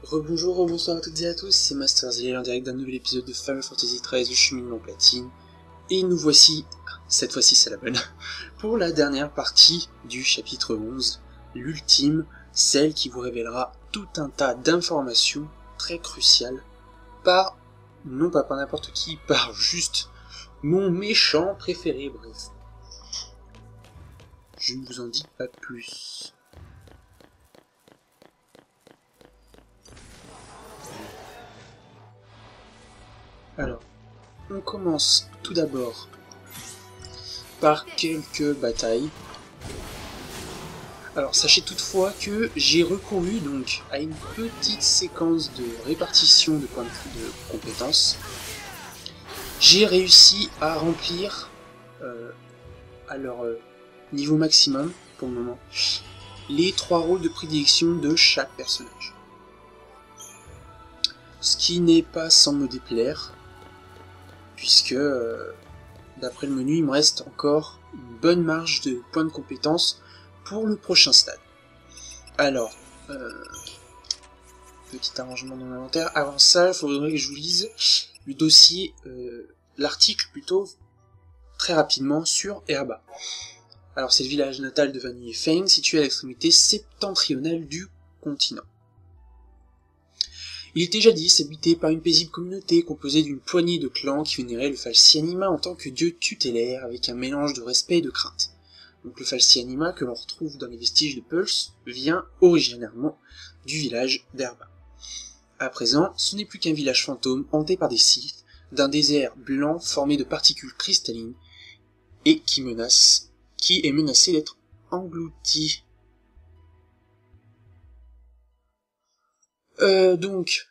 Rebonjour, rebonsoir à toutes et à tous, c'est Master Zelliel en direct d'un nouvel épisode de Final Fantasy XIII, le cheminement platine. Et nous voici, cette fois-ci c'est la bonne, pour la dernière partie du chapitre 11, l'ultime, celle qui vous révélera tout un tas d'informations très cruciales, non pas par n'importe qui, par juste mon méchant préféré, bref. Je ne vous en dis pas plus. Alors, on commence tout d'abord par quelques batailles. Alors, sachez toutefois que j'ai recouru donc à une petite séquence de répartition de points de compétences. J'ai réussi à remplir à leur niveau maximum, pour le moment, les 3 rôles de prédilection de chaque personnage. Ce qui n'est pas sans me déplaire, puisque d'après le menu, il me reste encore une bonne marge de points de compétences pour le prochain stade. Alors, petit arrangement dans l'inventaire. Avant ça, il faudrait que je vous lise le dossier, l'article plutôt, très rapidement sur Herba. Alors, c'est le village natal de Vanille et Feng, situé à l'extrémité septentrionale du continent. Il était jadis habité par une paisible communauté composée d'une poignée de clans qui vénéraient le fal'Cie anima en tant que dieu tutélaire avec un mélange de respect et de crainte. Donc le fal'Cie anima que l'on retrouve dans les vestiges de pouce vient originairement du village d'Herba. À présent, ce n'est plus qu'un village fantôme hanté par des scythes, d'un désert blanc formé de particules cristallines et qui est menacé d'être englouti. Donc,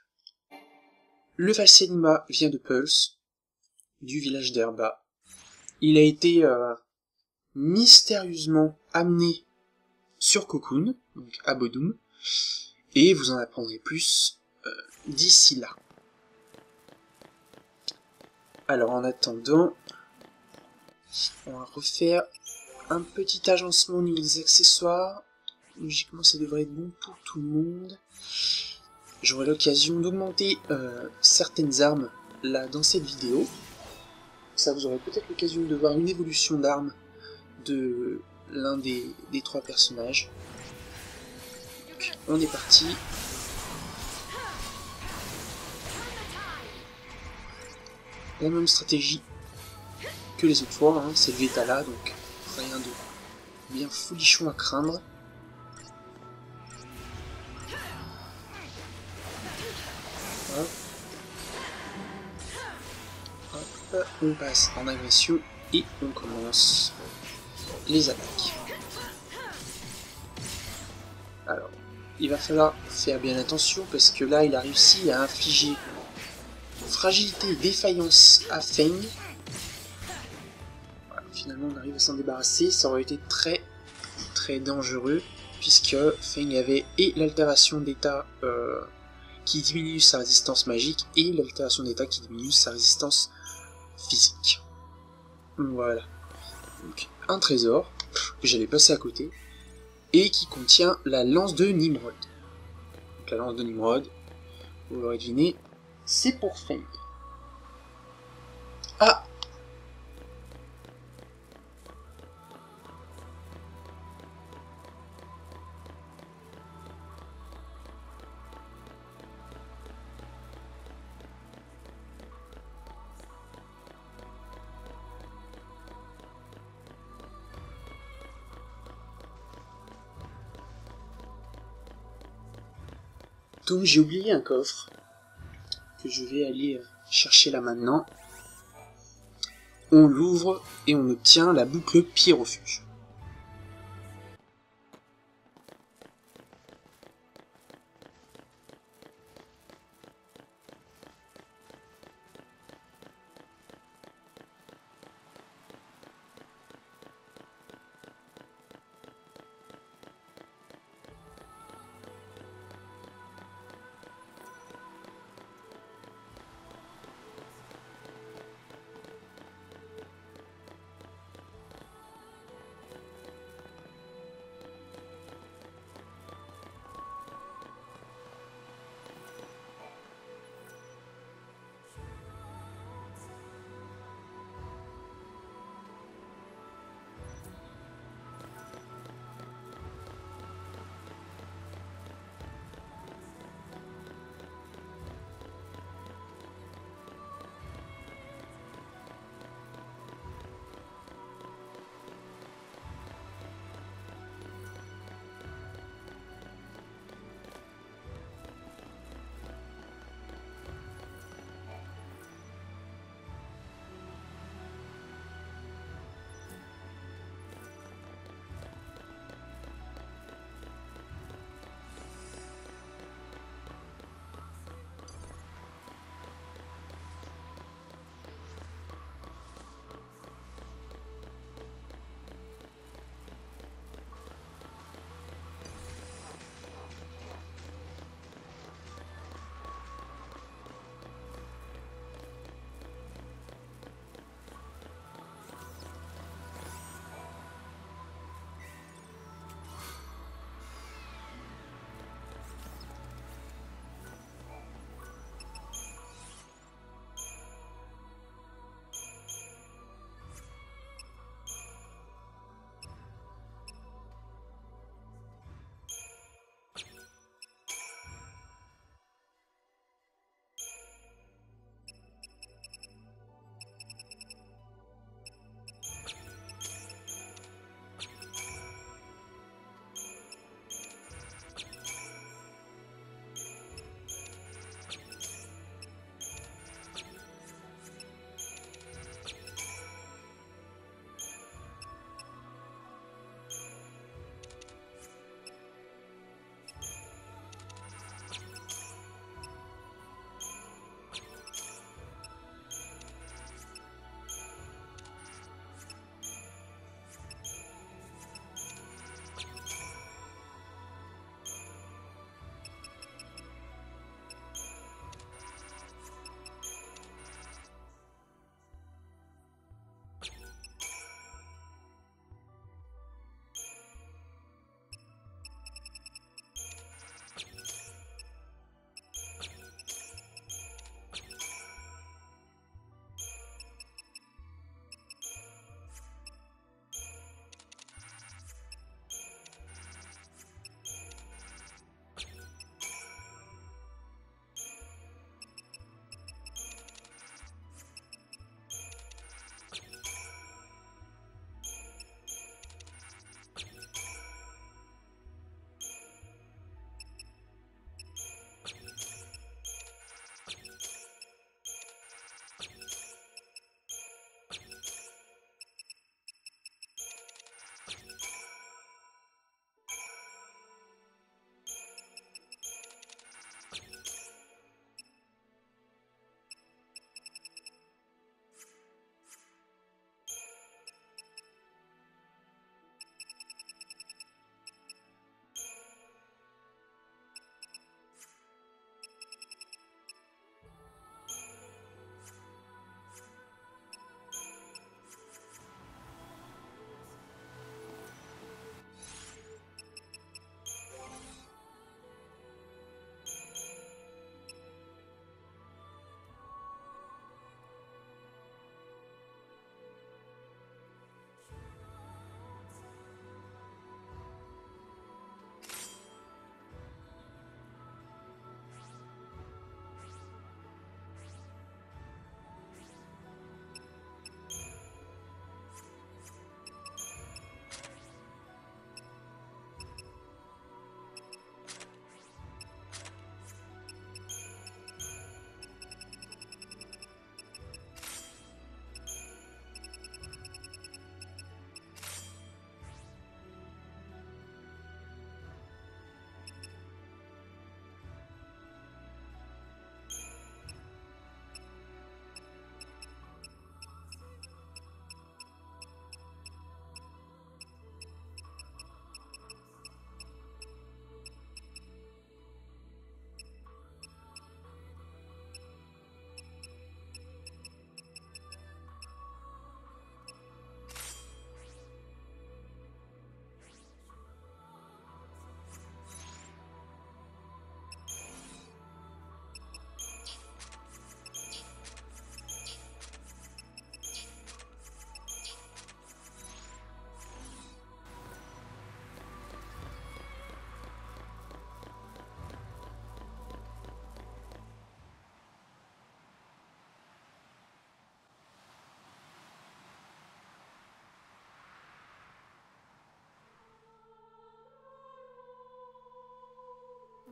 le fal'Cie anima vient de pouce, du village d'Herba. Il a été mystérieusement amené sur Cocoon, donc à Bodum, et vous en apprendrez plus d'ici là. Alors en attendant, on va refaire un petit agencement au niveau des accessoires. Logiquement ça devrait être bon pour tout le monde. J'aurai l'occasion d'augmenter certaines armes là dans cette vidéo. Ça vous aurez peut-être l'occasion de voir une évolution d'armes de l'un des 3 personnages. Donc, on est parti. La même stratégie que les autres fois, hein, c'est le Vétala, donc rien de bien folichon à craindre. Hop. Hop. On passe en agression et on commence les attaques. Alors, il va falloir faire bien attention parce que là il a réussi à infliger fragilité et défaillance à Feng. Voilà, finalement on arrive à s'en débarrasser, ça aurait été très très dangereux puisque Feng avait et l'altération d'état qui diminue sa résistance magique et l'altération d'état qui diminue sa résistance physique. Voilà. Donc un trésor que j'avais passé à côté et qui contient la lance de Nimrod. Donc la lance de Nimrod, vous l'aurez deviné, c'est pour Feng. Ah! Donc j'ai oublié un coffre que je vais aller chercher là maintenant. On l'ouvre et on obtient la boucle pied refuge.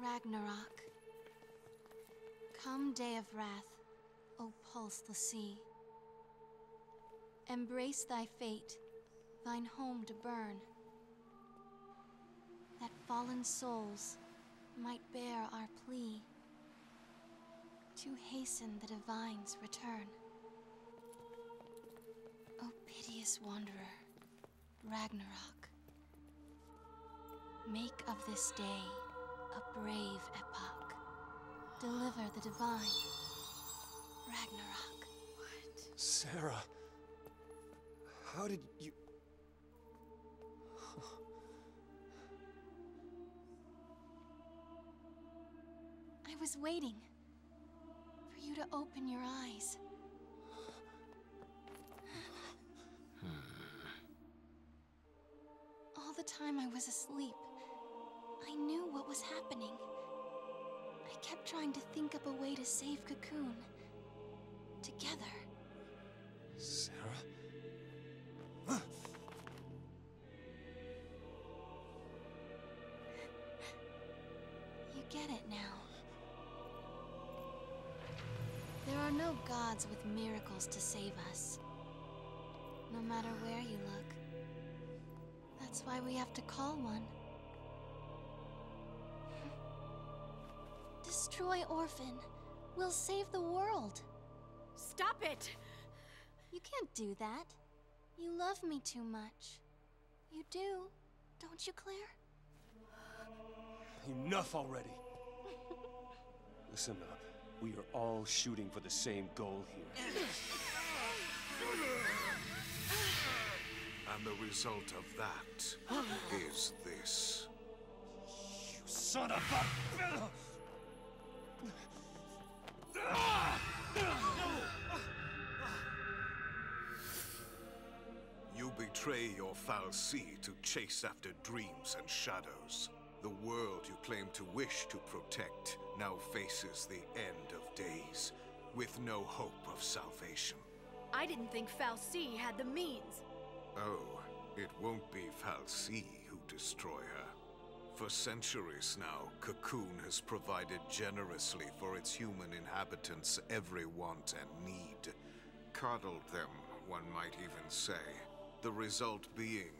Ragnarok. Come day of wrath, O fal'Cie. Embrace thy fate, thine home to burn, that fallen souls might bear our plea to hasten the divine's return. O piteous wanderer, Ragnarok, make of this day a brave epoch. Deliver the divine, Ragnarok. What? Sarah, how did you... I was waiting for you to open your eyes. All the time I was asleep, I knew what was happening. I kept trying to think up a way to save Cocoon. Together. Sarah? You get it now. There are no gods with miracles to save us. No matter where you look. That's why we have to call one. Destroy Orphan. We'll save the world. Stop it! You can't do that. You love me too much. You do, don't you, Claire? Enough already. Listen up. We are all shooting for the same goal here. And the result of that is this. You son of a... You betray your fal'Cie to chase after dreams and shadows. The world you claim to wish to protect now faces the end of days, with no hope of salvation. I didn't think fal'Cie had the means. Oh, it won't be fal'Cie who destroy her. For centuries now, Cocoon has provided generously for its human inhabitants every want and need. Coddled them, one might even say. The result being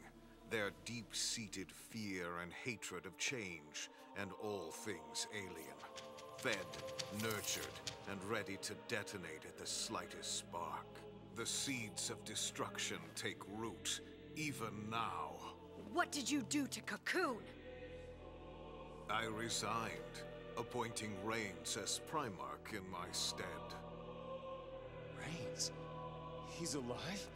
their deep-seated fear and hatred of change and all things alien. Fed, nurtured, and ready to detonate at the slightest spark. The seeds of destruction take root, even now. What did you do to Cocoon? I resigned, appointing Reigns as Primarch in my stead. Reigns? He's alive?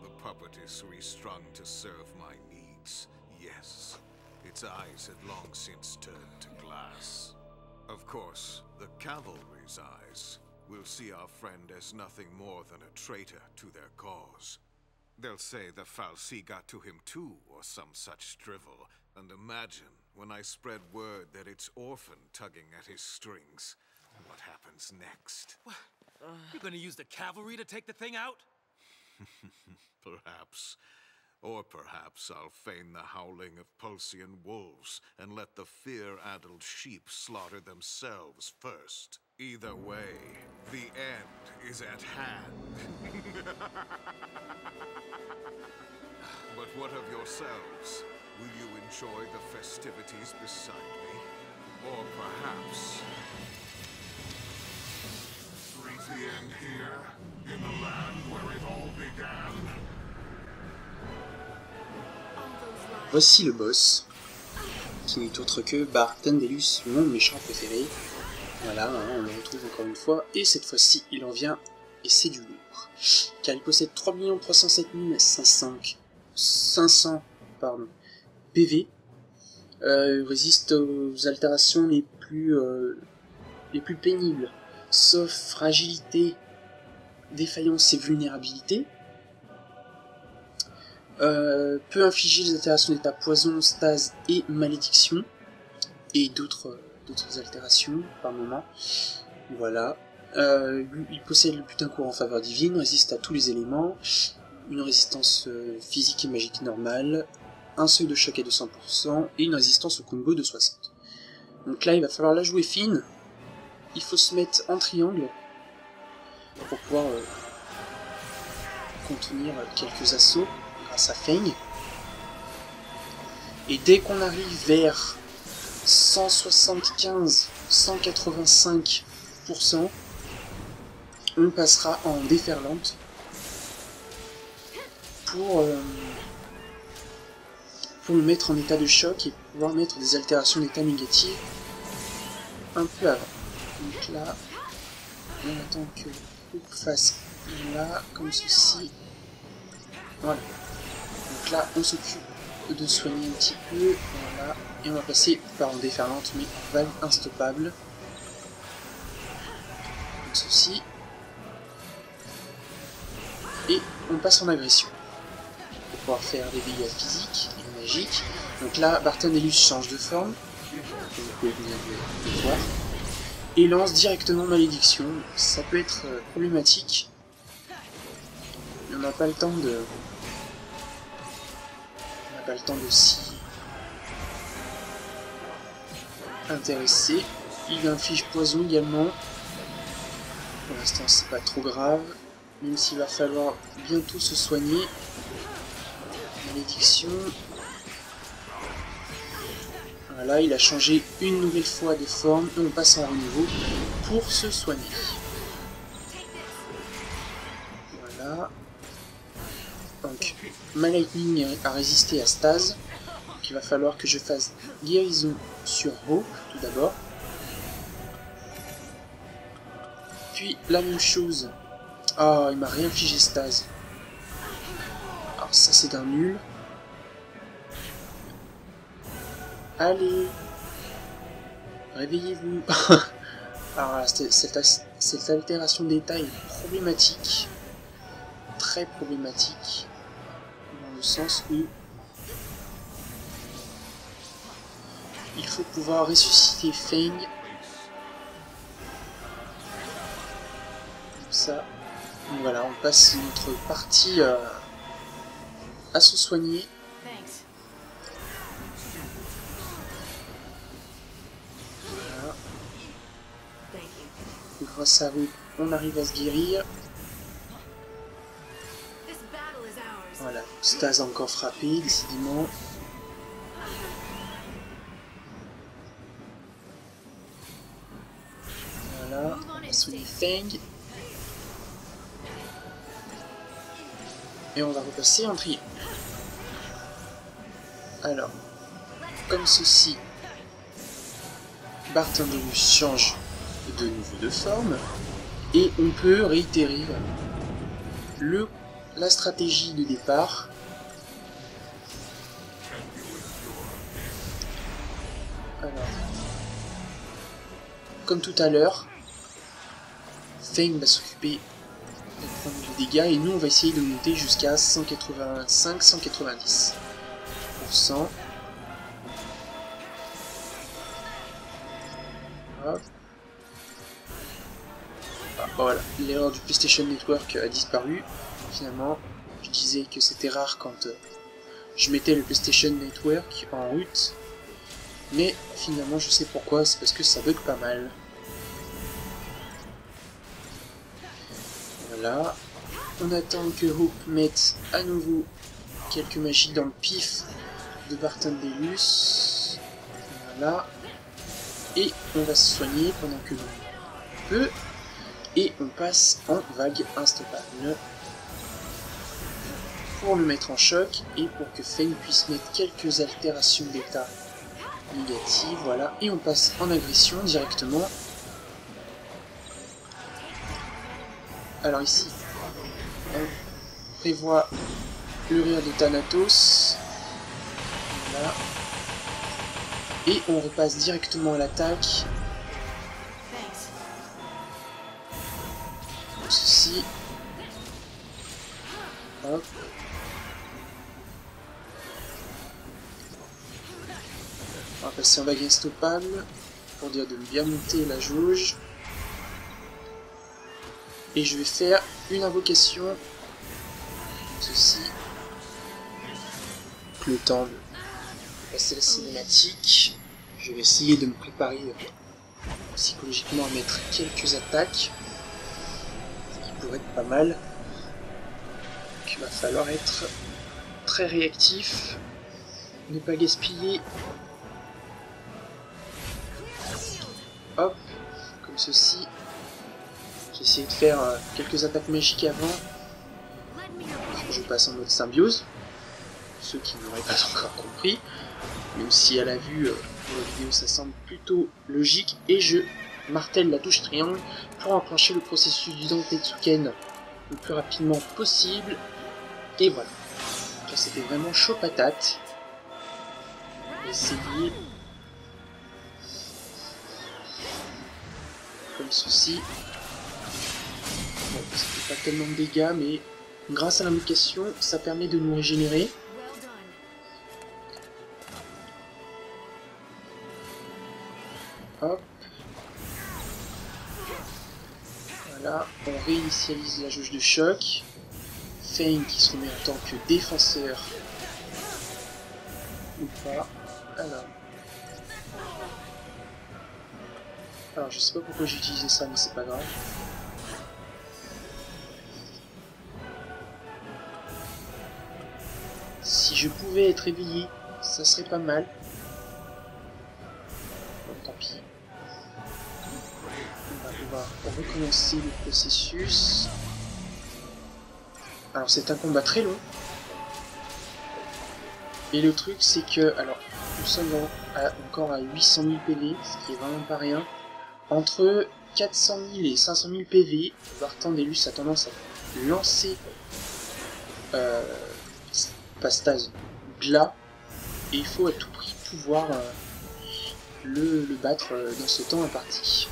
The puppet is restrung to serve my needs, yes. Its eyes had long since turned to glass. Of course, the cavalry's eyes will see our friend as nothing more than a traitor to their cause. They'll say the fal'Cie got to him too, or some such drivel. And imagine when I spread word that it's Orphan tugging at his strings. What happens next? What? You're gonna use the cavalry to take the thing out? Perhaps. Or perhaps I'll feign the howling of Pulsian wolves and let the fear-addled sheep slaughter themselves first. Either way, the end is at hand. But what of yourselves? Will you enjoy the festivities beside me? Or perhaps... Reach the end here, in the land where it all began. Voici le boss, qui n'est autre que Barthendelus, mon méchant préféré. Voilà, on le retrouve encore une fois, et cette fois-ci, il en vient, et c'est du lourd. Car il possède 3 307 500 PV, résiste aux altérations les plus pénibles, sauf fragilité, défaillance et vulnérabilité. Peut infliger les altérations d'état poison, stase et malédiction, et d'autres altérations par moment. Voilà. Il possède le butin courant en faveur divine, résiste à tous les éléments, une résistance physique et magique normale, un seuil de choc à 200% et une résistance au combo de 60. Donc là, il va falloir la jouer fine. Il faut se mettre en triangle pour pouvoir contenir quelques assauts grâce à Feng. Et dès qu'on arrive vers 175-185%, on passera en déferlante pour le mettre en état de choc et pouvoir mettre des altérations d'état négatives un peu avant. Donc là, on attend que Hook fasse là, comme ceci. Voilà. Donc là, on s'occupe de soigner un petit peu. Voilà. Et on va passer par en déferlante, mais vague instoppable. Comme ceci. Et on passe en agression. Pour pouvoir faire des dégâts physiques et magiques. Donc là, Bartonellus change de forme. Comme vous pouvez venir le voir. Et lance directement malédiction. Ça peut être problématique. Mais on n'a pas le temps de... s'y intéresser. Il inflige poison également. Pour l'instant c'est pas trop grave. Même s'il va falloir bientôt se soigner. Malédiction. Voilà, il a changé une nouvelle fois de forme et on passe en renouveau pour se soigner. Voilà. Donc, ma lightning a résisté à stase. Donc il va falloir que je fasse guérison sur Hope tout d'abord. Puis la même chose. Ah, il m'a réinfligé stase. Alors ça c'est d'un nul. Allez, réveillez-vous. Alors cette altération d'état est problématique, très problématique, dans le sens où il faut pouvoir ressusciter Feng. Comme ça. Donc voilà, on passe notre partie à se soigner. Grâce à vous, on arrive à se guérir. Voilà, stase a encore frappé, décidément. Voilà, on va soigner Feng. Et on va repasser en triangle. Alors, comme ceci, Bartonellus change de nouveau de forme et on peut réitérer la stratégie de départ. Alors, comme tout à l'heure, Feng va s'occuper de prendre des dégâts et nous on va essayer de monter jusqu'à 185-190%. Hop. Voilà, l'erreur du PlayStation Network a disparu. Finalement, je disais que c'était rare quand je mettais le PlayStation Network en route. Mais finalement, je sais pourquoi, c'est parce que ça bug pas mal. Voilà. On attend que Hope mette à nouveau quelques magies dans le pif de Bartonellus. Voilà. Et on va se soigner pendant que l'on peut. Et on passe en vague instoppable pour le mettre en choc et pour que Feng puisse mettre quelques altérations d'état négatives. Voilà, et on passe en agression directement. Alors ici, on prévoit le rire de Thanatos. Voilà. Et on repasse directement à l'attaque. Ceci. Hop. On va passer en vague instoppable pour dire de bien monter la jauge. Et je vais faire une invocation. Ceci. Le temps passer la cinématique. Je vais essayer de me préparer psychologiquement à mettre quelques attaques. Qui pourraient être pas mal. Donc, il va falloir être très réactif. Ne pas gaspiller. Hop, comme ceci. J'ai essayé de faire quelques attaques magiques avant. Je passe en mode symbiose. Ceux qui n'auraient pas encore compris. Même si à la vue de la vidéo ça semble plutôt logique. Et je martèle la touche triangle pour enclencher le processus du Dantetsuken le plus rapidement possible. Et voilà. Ça c'était vraiment chaud patate. Essayer. Comme ceci. Bon, ça fait pas tellement de dégâts, mais grâce à l'invocation, ça permet de nous régénérer. Hop. Voilà, on réinitialise la jauge de choc. Fein qui se remet en tant que défenseur. Ou pas. Alors je sais pas pourquoi j'ai utilisé ça, mais c'est pas grave. Si je pouvais être éveillé, ça serait pas mal. Bon, tant pis. On va recommencer le processus. Alors c'est un combat très long. Et le truc c'est que, alors, nous sommes encore à 800 000 PV, ce qui est vraiment pas rien. Entre 400 000 et 500 000 PV, Bartendellus a tendance à lancer Pastage là, et il faut à tout prix pouvoir le battre dans ce temps imparti.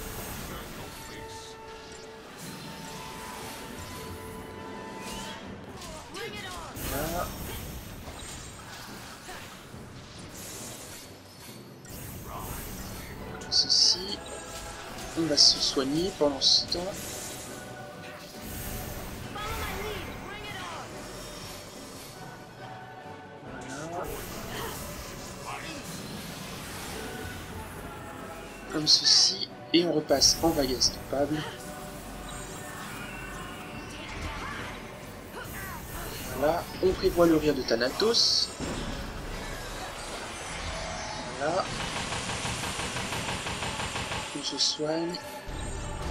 Voilà. Tout ceci, on va se soigner pendant ce temps. Comme ceci, et on repasse en vague estompable. Voilà, on prévoit le rire de Thanatos. Voilà. On se soigne.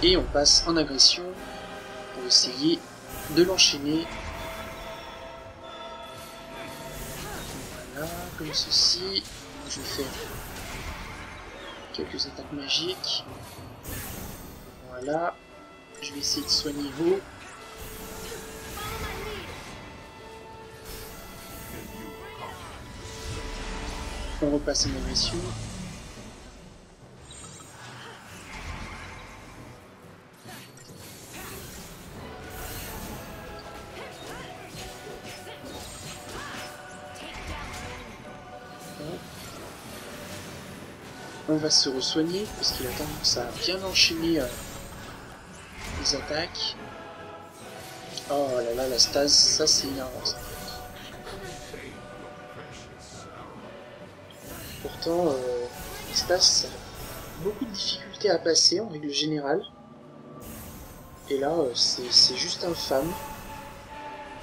Et on passe en agression pour essayer de l'enchaîner. Voilà, comme ceci. Je vais faire quelques attaques magiques. Voilà. Je vais essayer de soigner vous. On repasse en agression. On va se re-soigner parce qu'il a tendance à bien enchaîner les attaques. Oh là là, la stase, ça c'est énervant. Pourtant, les stases, ça a beaucoup de difficultés à passer en règle générale. Et là, c'est juste infâme.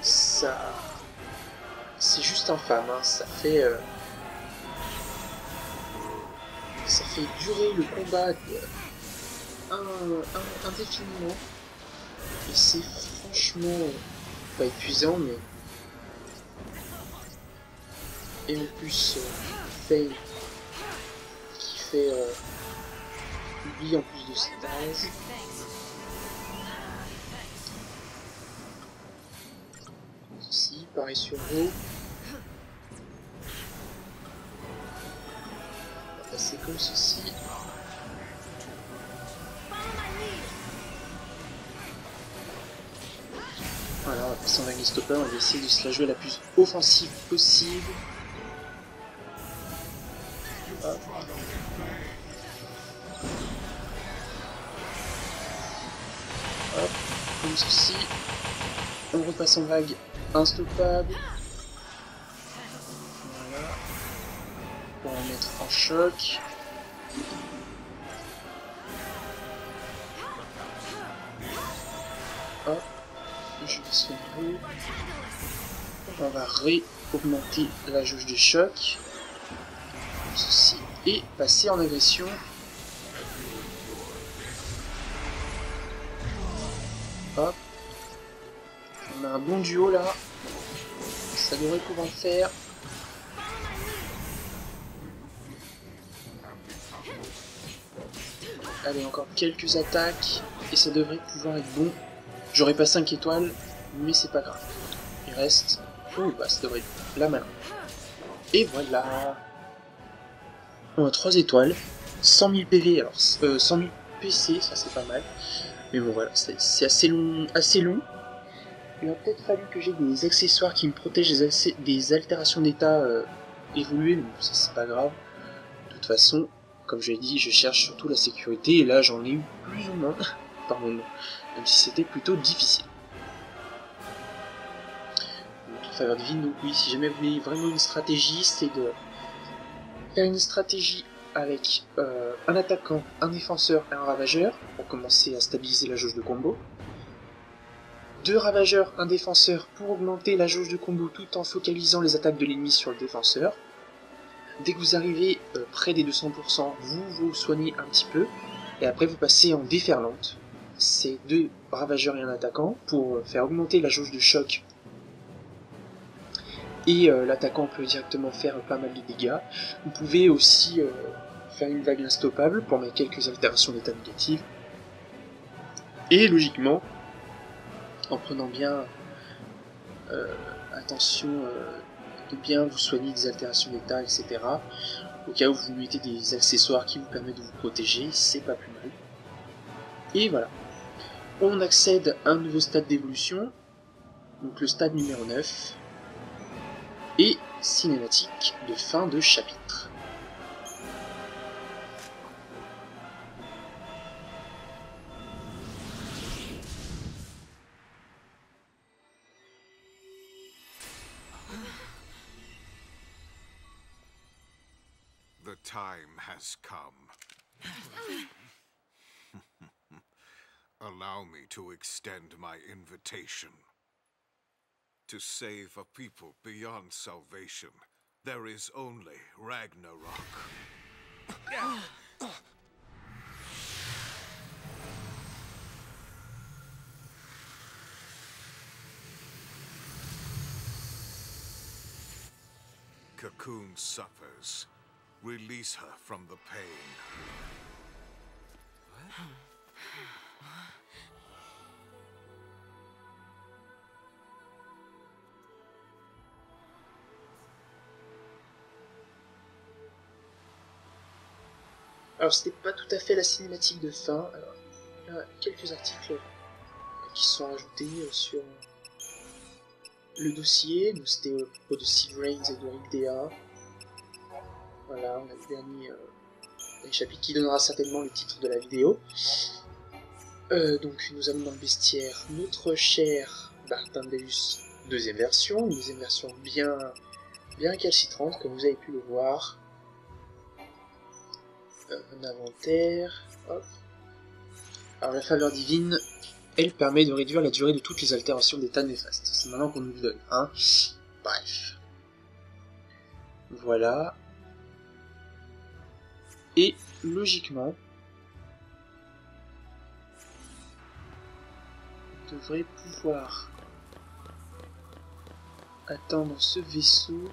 Ça, c'est juste infâme. Hein. Ça fait durer le combat indéfiniment. Et c'est franchement pas épuisant, mais... Et en plus, Faye qui fait oublie en plus de stase. Ceci, pareil sur vous. On va passer comme ceci. Voilà, on va passer en vague stopper, on va essayer de se la jouer la plus offensive possible. Hop. Hop, comme ceci. On repasse en vague instoppable. Voilà. le mettre en choc. Hop, je vais soigner. On va augmenter la jauge de choc. Ceci et passer en agression. Hop. On a un bon duo là. Ça devrait pouvoir le faire. Allez, encore quelques attaques. Et ça devrait pouvoir être bon. J'aurais pas 5 étoiles, mais c'est pas grave. Il reste... Oh, bah ça devrait être là maintenant. Et voilà. On a 3 étoiles. 100 000 PV, alors 100 000 PC, ça c'est pas mal. Mais bon voilà, c'est assez long. Il aurait peut-être fallu que j'ai des accessoires qui me protègent des altérations d'état évoluées, mais bon, ça c'est pas grave. De toute façon, comme je l'ai dit, je cherche surtout la sécurité, et là j'en ai eu plus ou moins par moment, même si c'était plutôt difficile. Donc, faveur divine, donc oui, si jamais vous voulez vraiment une stratégie, c'est de faire une stratégie avec un attaquant, un défenseur et un ravageur, pour commencer à stabiliser la jauge de combo. 2 ravageurs, un défenseur pour augmenter la jauge de combo tout en focalisant les attaques de l'ennemi sur le défenseur. Dès que vous arrivez près des 200%, vous soignez un petit peu, et après vous passez en déferlante. C'est 2 ravageurs et un attaquant pour faire augmenter la jauge de choc. Et l'attaquant peut directement faire pas mal de dégâts. Vous pouvez aussi faire une vague instoppable pour mettre quelques altérations d'état négatives. Et logiquement, en prenant bien attention de bien vous soigner des altérations d'état, etc. Au cas où vous mettez des accessoires qui vous permettent de vous protéger, c'est pas plus mal. Et voilà. On accède à un nouveau stade d'évolution, donc le stade numéro 9, et cinématique de fin de chapitre. The time has come. Allow me to extend my invitation. To save a people beyond salvation, there is only Ragnarok. Cocoon suffers. Release her from the pain. Alors c'était pas tout à fait la cinématique de fin. Alors, il y a quelques articles qui sont ajoutés sur le dossier. Donc c'était au propos de Steve Reigns et de Rick Dea. Voilà, on a le dernier chapitre qui donnera certainement le titre de la vidéo. Donc nous avons dans le bestiaire notre cher Bartendellus, deuxième version, une deuxième version bien récalcitrante comme vous avez pu le voir. Un inventaire, hop. Alors la faveur divine, elle permet de réduire la durée de toutes les altérations d'état néfastes. C'est maintenant qu'on nous le donne, hein. Bref. Voilà. Et logiquement, on devrait pouvoir atteindre ce vaisseau.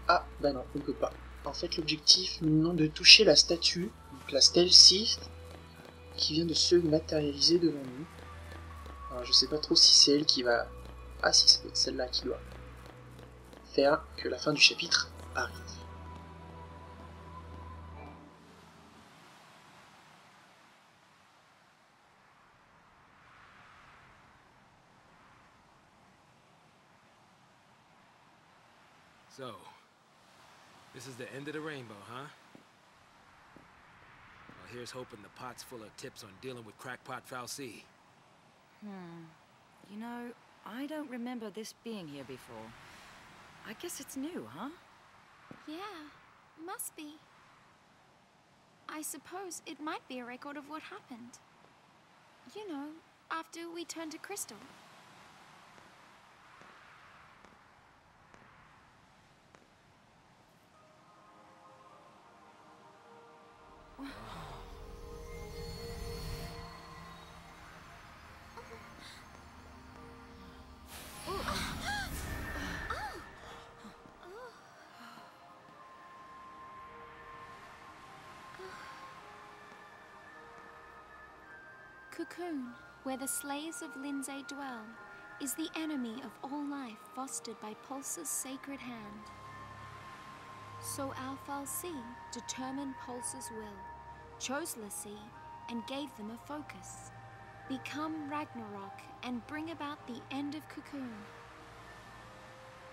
Ah, bah non, on peut pas. En fait, l'objectif, nous de toucher la statue, donc la fal'Cie, qui vient de se matérialiser devant nous. Alors, je sais pas trop si c'est elle qui va... Ah si, ça doit être celle-là qui doit faire que la fin du chapitre arrive. So, this is the end of the rainbow, huh? Well, here's hoping the pot's full of tips on dealing with crackpot fal'Cie. You know, I don't remember this being here before. I guess it's new, huh? Yeah, must be. I suppose it might be a record of what happened. You know, after we turned to crystal. Cocoon, where the slaves of Lindsay dwell, is the enemy of all life fostered by pouce's sacred hand. So our fal'Cie determined pouce's will, chose LIRE, and gave them a focus. Become Ragnarok and bring about the end of Cocoon.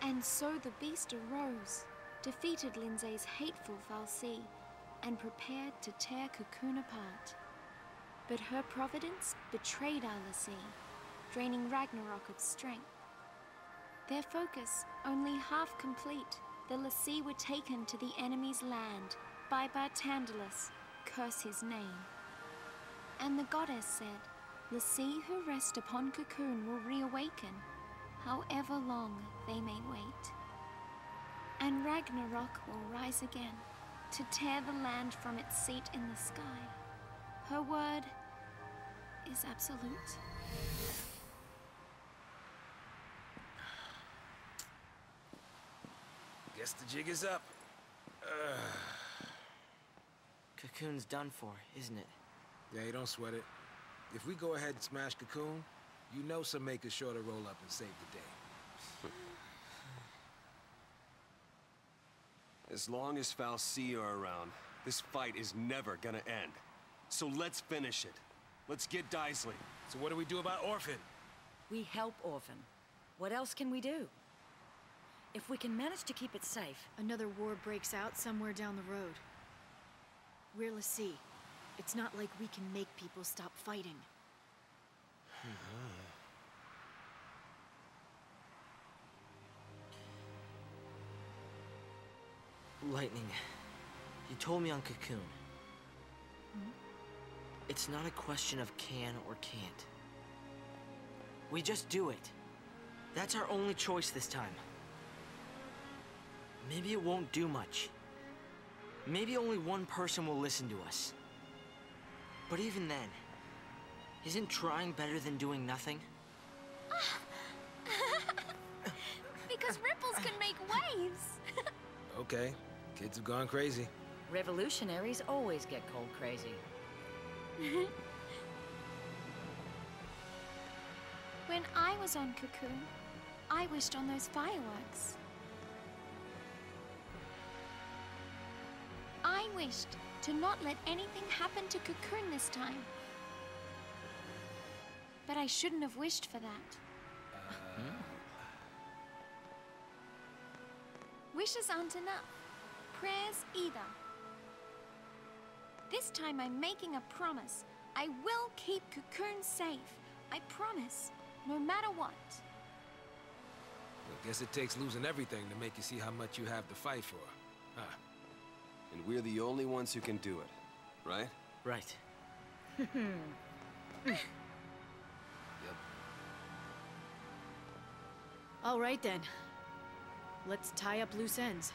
And so the beast arose, defeated Lindsay's hateful fal'Cie, and prepared to tear Cocoon apart. But her providence betrayed our LIRE, draining Ragnarok of strength. Their focus only half complete, the LIRE were taken to the enemy's land by Bartandalus, curse his name. And the goddess said, LIRE who rest upon Cocoon will reawaken, however long they may wait. And Ragnarok will rise again, to tear the land from its seat in the sky. Her word is absolute. Guess the jig is up. Cocoon's done for, isn't it? Yeah, you don't sweat it. If we go ahead and smash Cocoon, you know some makers sure to roll up and save the day. As long as fal'Cie are around, this fight is never gonna end. So let's finish it. Let's get Daisley. So what do we do about Orphan? We help Orphan. What else can we do? If we can manage to keep it safe... Another war breaks out somewhere down the road. We're LIRE. It's not like we can make people stop fighting. Lightning, you told me on Cocoon. It's not a question of can or can't. We just do it. That's our only choice this time. Maybe it won't do much. Maybe only one person will listen to us. But even then, isn't trying better than doing nothing? Because ripples can make waves. Okay, kids have gone crazy. Revolutionaries always get cold crazy. When I was on Cocoon, I wished on those fireworks. I wished to not let anything happen to Cocoon this time. But I shouldn't have wished for that. Wishes aren't enough. Prayers either. This time I'm making a promise. I will keep Cocoon safe. I promise, no matter what. I guess it takes losing everything to make you see how much you have to fight for. Huh. And we're the only ones who can do it, right? Right. Yep. All right then. Let's tie up loose ends.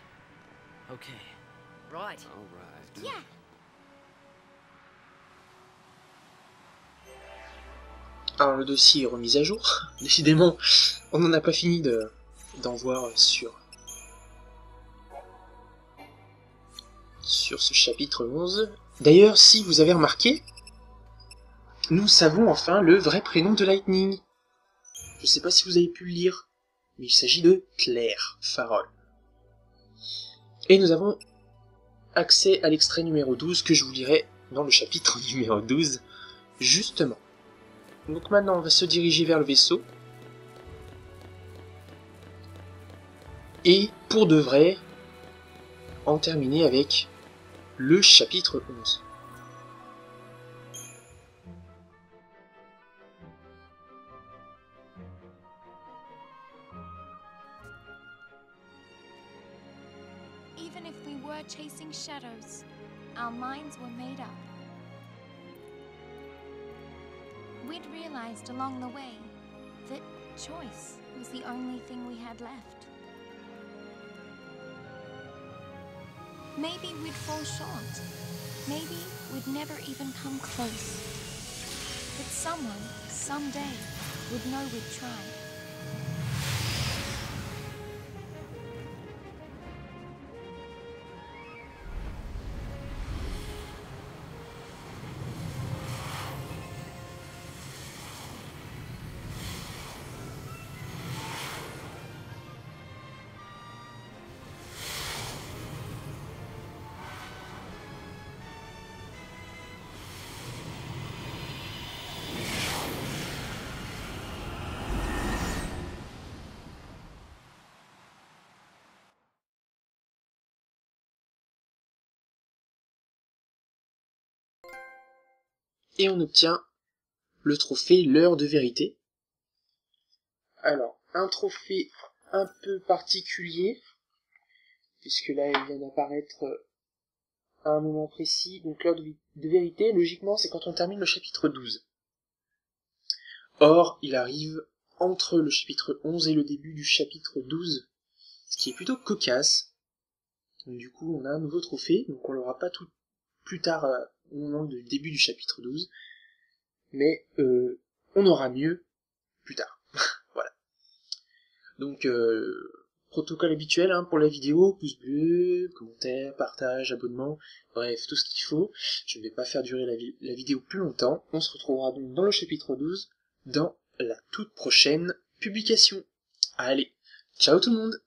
Okay. Right. All right. Yeah. Alors le dossier est remis à jour. Décidément, on n'en a pas fini d'en voir sur ce chapitre 11. D'ailleurs, si vous avez remarqué, nous savons enfin le vrai prénom de Lightning. Je sais pas si vous avez pu le lire, mais il s'agit de Claire Farol. Et nous avons accès à l'extrait numéro 12 que je vous lirai dans le chapitre numéro 12, justement. Donc maintenant on va se diriger vers le vaisseau. Et pour de vrai, en terminer avec le chapitre 11. chasing shadows, our minds were made up. We'd realized along the way that choice was the only thing we had left. Maybe we'd fall short. Maybe we'd never even come close. But someone, someday, would know we'd tried. Et on obtient le trophée l'heure de vérité. Alors, un trophée un peu particulier, puisque là il vient d'apparaître à un moment précis, donc l'heure de vérité, logiquement c'est quand on termine le chapitre 12. Or, il arrive entre le chapitre 11 et le début du chapitre 12, ce qui est plutôt cocasse. Donc, du coup, on a un nouveau trophée, donc on l'aura pas tout plus tard au moment du début du chapitre 12, mais on aura mieux plus tard. Voilà. Donc, protocole habituel hein, pour la vidéo, pouce bleu, commentaire, partage, abonnement, bref, tout ce qu'il faut. Je ne vais pas faire durer la vidéo plus longtemps. On se retrouvera donc dans le chapitre 12, dans la toute prochaine publication. Allez, ciao tout le monde!